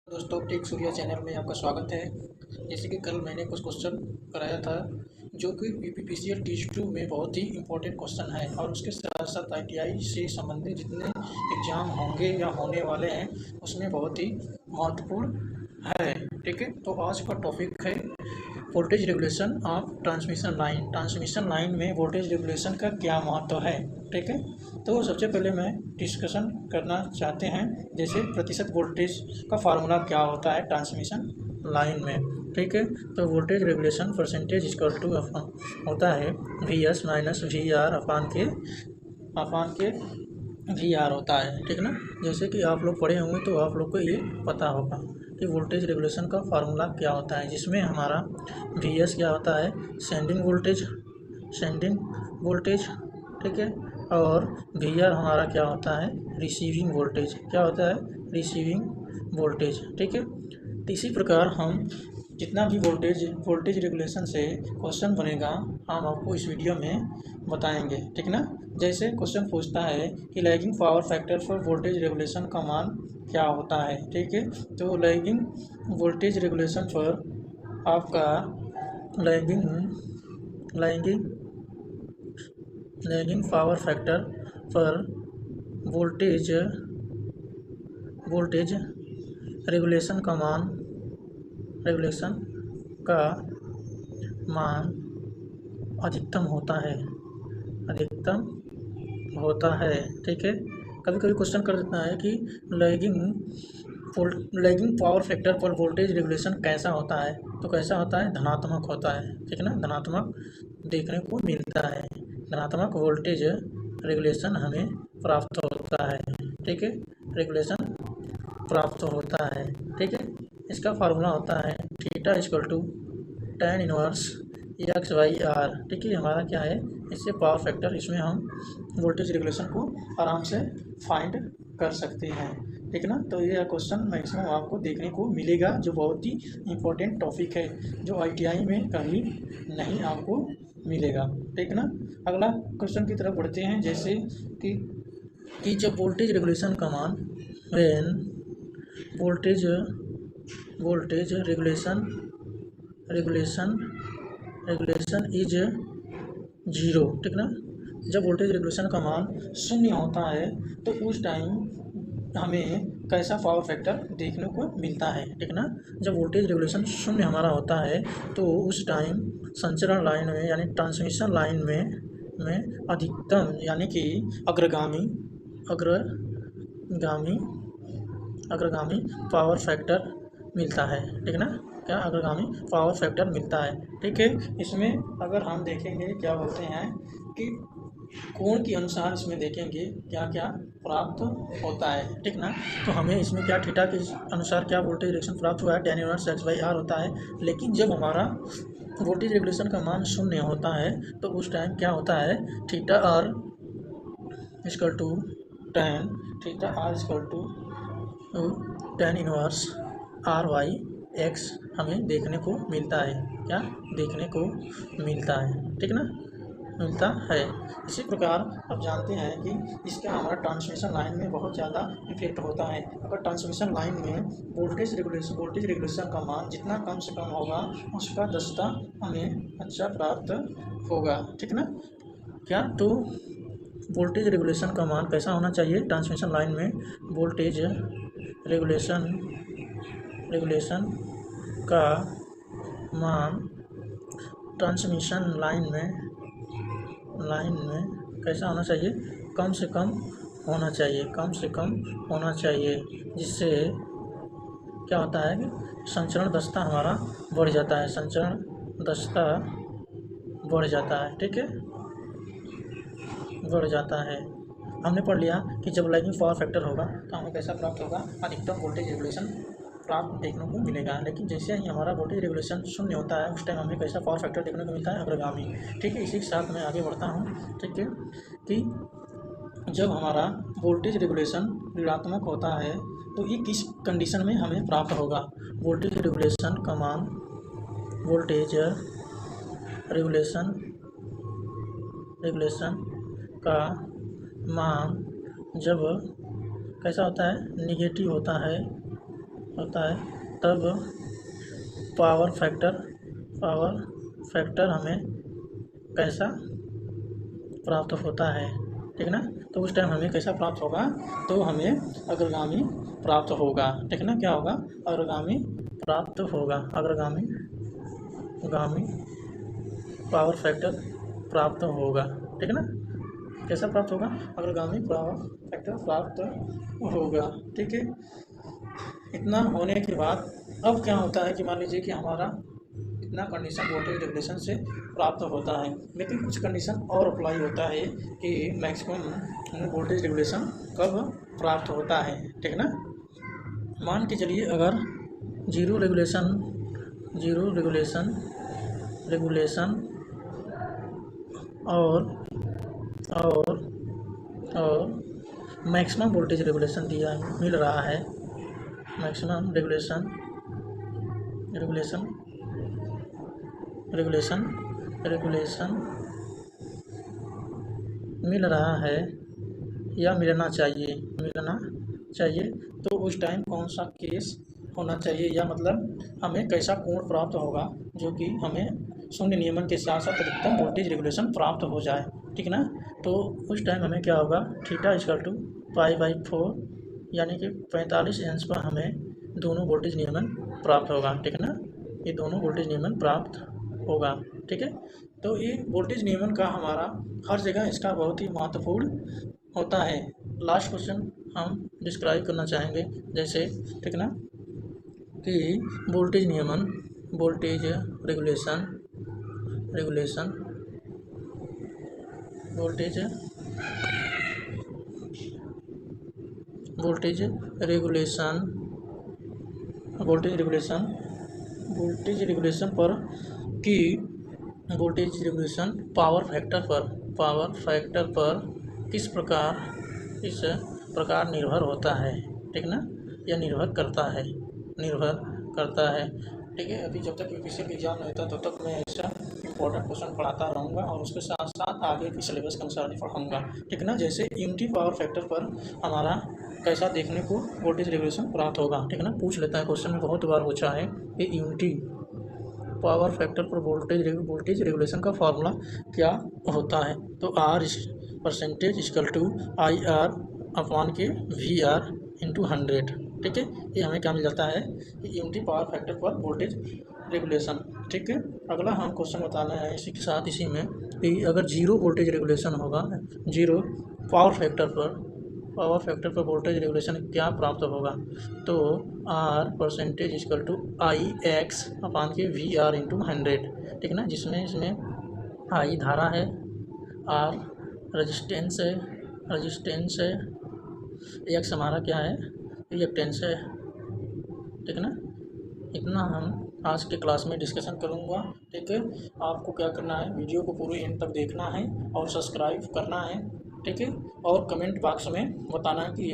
दोस्तों, take Surya channel में आपका स्वागत है। जैसे कि कल मैंने कुछ क्वेश्चन कराया था जो कि पीपीपीसीएल टीच 2 में बहुत ही इम्पोर्टेंट क्वेश्चन है और उसके साथ साथ आईटीआई से संबंधित जितने एग्ज़ाम होंगे या होने वाले हैं उसमें बहुत ही महत्वपूर्ण है। ठीक है, तो आज का टॉपिक है voltage regulation of transmission line. Transmission line में वोल्टेज रेगुलेशन का क्या महत्व है। ठीक है, तो सबसे पहले मैं डिस्कशन करना चाहते हैं जैसे प्रतिशत वोल्टेज का फार्मूला क्या होता है ट्रांसमिशन लाइन में। ठीक है, तो voltage regulation percentage equal to होता है v s minus v r upon के वी आर होता है। ठीक ना, जैसे कि आप लोग पढ़े होंगे तो आप लोग को ये पता होगा कि वोल्टेज रेगुलेशन का फार्मूला क्या होता है, जिसमें हमारा वी एस क्या होता है सेंडिंग वोल्टेज। ठीक है, और वी आर हमारा क्या होता है रिसीविंग वोल्टेज। क्या होता है रिसीविंग वोल्टेज। ठीक है, तो इसी प्रकार हम जितना भी वोल्टेज रेगुलेशन से क्वेश्चन बनेगा हम आपको इस वीडियो में बताएंगे। ठीक ना, जैसे क्वेश्चन पूछता है कि lagging power factor for voltage regulation का मान क्या होता है। ठीक है, तो लैगिंग वोल्टेज रेगुलेशन पर आपका लैगिंग पावर फैक्टर पर वोल्टेज रेगुलेशन का मान अधिकतम होता है। ठीक है, कभी कभी क्वेश्चन कर देता है कि लैगिंग पावर फैक्टर पर वोल्टेज रेगुलेशन कैसा होता है, तो कैसा होता है धनात्मक होता है। ठीक है ना, धनात्मक देखने को मिलता है, धनात्मक वोल्टेज रेगुलेशन हमें प्राप्त होता है। ठीक है, रेगुलेशन प्राप्त होता है। ठीक है, इसका फार्मूला होता है theta equal to tan inverse x by r. ठीक है, हमारा क्या है इससे पावर फैक्टर, इसमें हम वोल्टेज रेगुलेशन को आराम से फाइंड कर सकते हैं। ठीक है ना, तो ये क्वेश्चन मैक्सिमम आपको देखने को मिलेगा जो बहुत ही इम्पोर्टेंट टॉपिक है जो आईटीआई में कभी नहीं आपको मिलेगा। ठीक ना, अगला क्वेश्चन की तरफ बढ़ते हैं जैसे कि जब वोल्टेज रेगुलेशन का मान वोल्टेज रेगुलेशन इज जीरो। ठीक ना, जब वोल्टेज रेगुलेशन का मान शून्य होता है तो उस टाइम हमें कैसा पावर फैक्टर देखने को मिलता है। ठीक ना, जब वोल्टेज रेगुलेशन शून्य हमारा होता है तो उस टाइम संचरण लाइन में यानी ट्रांसमिशन लाइन में अधिकतम यानी कि अग्रगामी पावर फैक्टर मिलता है। ठीक ना, क्या अग्रगामी पावर फैक्टर मिलता है। ठीक है, इसमें अगर हम देखेंगे क्या बोलते हैं कि कोण के अनुसार इसमें देखेंगे क्या क्या प्राप्त होता है। ठीक ना, तो हमें इसमें क्या थीटा के अनुसार क्या वोल्टेज रेगुलेशन प्राप्त हुआ है tan inverse x by r होता है। लेकिन जब हमारा वोल्टेज रेगुलेशन का मान शून्य होता है तो उस टाइम क्या होता है theta r equal to tan inverse r y x हमें देखने को मिलता है। क्या देखने को मिलता है। ठीक ना, मिलता है। इसी प्रकार अब जानते हैं कि इसका हमारा ट्रांसमिशन लाइन में बहुत ज़्यादा इफेक्ट होता है। अगर ट्रांसमिशन लाइन में वोल्टेज रेगुलेशन का मान जितना कम से कम होगा उसका दस्ता हमें अच्छा प्राप्त होगा। ठीक ना, क्या तो वोल्टेज रेगुलेशन का मान कैसा होना चाहिए ट्रांसमिशन लाइन में। वोल्टेज रेगुलेशन का मान ट्रांसमिशन लाइन में कैसा होना चाहिए कम से कम होना चाहिए जिससे क्या होता है कि संचरण दस्ता हमारा बढ़ जाता है। ठीक है, बढ़ जाता है। हमने पढ़ लिया कि जब लैगिंग पावर फैक्टर होगा तो हमें कैसा प्राप्त होगा अधिकतम वोल्टेज रेगुलेशन प्राप्त देखने को मिलेगा। लेकिन जैसे ही हमारा वोल्टेज रेगुलेशन शून्य होता है उस टाइम हमें कैसा पावर फैक्टर देखने को मिलता है अग्रगामी। ठीक है, इसी के साथ मैं आगे बढ़ता हूँ। ठीक है, कि जब हमारा वोल्टेज रेगुलेशन ऋणात्मक होता है तो ये किस कंडीशन में हमें प्राप्त होगा। वोल्टेज रेगुलेशन का मान जब कैसा होता है निगेटिव होता है होता है तब पावर फैक्टर हमें कैसा प्राप्त होता है, ठीक ना। तो उस टाइम हमें कैसा प्राप्त होगा, तो हमें अग्रगामी प्राप्त होगा, ठीक ना। क्या होगा, अग्रगामी प्राप्त होगा, अग्रगामी पावर फैक्टर प्राप्त होगा, ठीक ना। कैसा प्राप्त होगा, अग्रगामी पावर फैक्टर प्राप्त होगा, ठीक है। इतना होने के बाद अब क्या होता है कि मान लीजिए कि हमारा इतना कंडीशन वोल्टेज रेगुलेशन से प्राप्त होता है, लेकिन कुछ कंडीशन और अप्लाई होता है कि मैक्सिमम वोल्टेज रेगुलेशन कब प्राप्त होता है, ठीक ना। मान के चलिए अगर जीरो रेगुलेशन और मैक्सिमम वोल्टेज रेगुलेशन दिया मिल रहा है, मैक्सिमम रेगुलेशन मिल रहा है या मिलना चाहिए, तो उस टाइम कौन सा केस होना चाहिए, या मतलब हमें कैसा कोण प्राप्त होगा जो कि हमें शून्य नियमन के साथ साथ अधिकतम वोल्टेज रेगुलेशन प्राप्त हो जाए, ठीक ना। तो उस टाइम हमें क्या होगा, थीटा इक्वल टू π/4 यानी कि 45 अंश पर हमें दोनों वोल्टेज नियमन प्राप्त होगा, ठीक ना। ये दोनों वोल्टेज नियमन प्राप्त होगा, ठीक है। तो ये वोल्टेज नियमन का हमारा हर जगह इसका बहुत ही महत्वपूर्ण होता है। लास्ट क्वेश्चन हम डिस्क्राइब करना चाहेंगे, जैसे, ठीक ना, कि वोल्टेज रेगुलेशन पर कि वोल्टेज रेगुलेशन पावर फैक्टर पर किस प्रकार निर्भर होता है, ठीक ना, या निर्भर करता है, ठीक है। अभी जब तक यूपीएससी एग्जाम नहीं होता तब तक मैं ऐसा इंपॉर्टेंट क्वेश्चन पढ़ाता रहूँगा और उसके साथ साथ आगे की सिलेबस के अनुसार भी पढ़ाऊँगा, ठीक ना। जैसे यूनिटी पावर फैक्टर पर हमारा कैसा देखने को वोल्टेज रेगुलेशन प्राप्त होगा, ठीक ना। पूछ लेता है क्वेश्चन में, बहुत बार पूछा है कि यूनिटी पावर फैक्टर पर वोल्टेज रेगुलेशन का फॉर्मूला क्या होता है, तो R% equal to IR upon के VR इंटू 100, ठीक है। ये हमें क्या मिल जाता है कि यूनिटी पावर फैक्टर पर वोल्टेज रेगुलेशन, ठीक है। अगला हम क्वेश्चन बताना है इसी के साथ, इसी में कि अगर जीरो वोल्टेज रेगुलेशन होगा, जीरो पावर फैक्टर पर वोल्टेज रेगुलेशन क्या प्राप्त होगा, तो R% इक्वल टू IX अपान के VR इंटू 100, ठीक ना। जिसमें इसमें I धारा है, R रजिस्टेंस है, X हमारा क्या है, रिएक्टेंस है, ठीक ना। इतना हम आज के क्लास में डिस्कशन करूँगा, ठीक है। आपको क्या करना है, वीडियो को पूरे एंड तक देखना है और सब्सक्राइब करना है, ठीक है। और कमेंट बॉक्स में बताना है कि